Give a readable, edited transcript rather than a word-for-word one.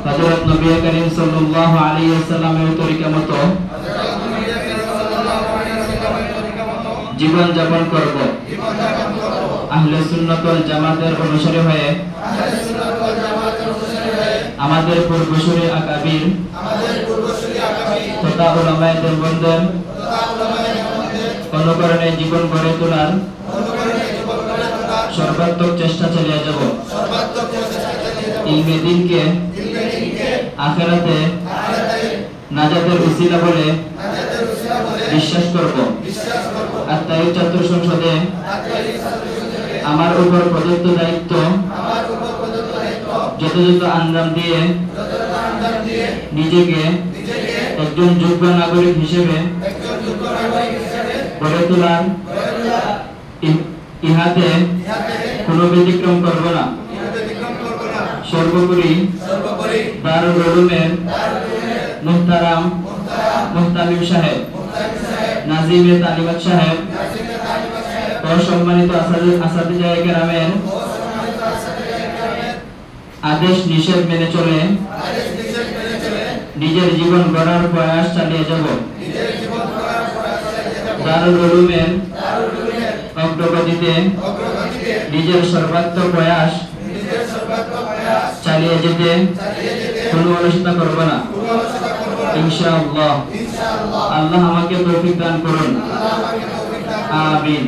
হযরত নবী করিম সাল্লাল্লাহু আলাইহি ওয়াসাল্লামের তরিকা মতো জীবন যাপন করব। আহলে সুন্নাত ওয়াল জামাতের অনুসারী হয়ে আমাদের পূর্বসূরি আকাবির তথা উলামায়ে দেওবন্দের অনুকরণে জীবন গড়ে তোলার সর্বাত্মক চেষ্টা চালিয়ে যাব। ইলমে দ্বীনকে আখিরাতে নাজাতের উসিলা বলে বিশ্বাস করব। আত্মায়িক ছাত্র সংসদে আমার উপর প্রদত্ত দায়িত্ব যথাযথ আঞ্জাম দিয়ে নিজেকে একজন যোগ্য নাগরিক হিসেবে গড়ে তোলার ইহাতে কোনো ব্যতিক্রম করব না। সর্বোপরি দারুল উলুমের মুহতারাম মুহতামিম সাহেব, নাজিমে তালিমাত সাহেব ও সম্মানিত আসাতিজায়ে কেরামের আদেশ নিষেধ মেনে চলে নিজের জীবন গড়ার প্রয়াস চালিয়ে যাব। দারুল উলুমের অগ্রগতিতে নিজের সর্বাত্মক প্রয়াস চালিয়ে যেতে কোনো অলসতা করব না ইনশাআল্লাহ। আল্লাহ আমাকে তৌফিক দান করুন, আমিন।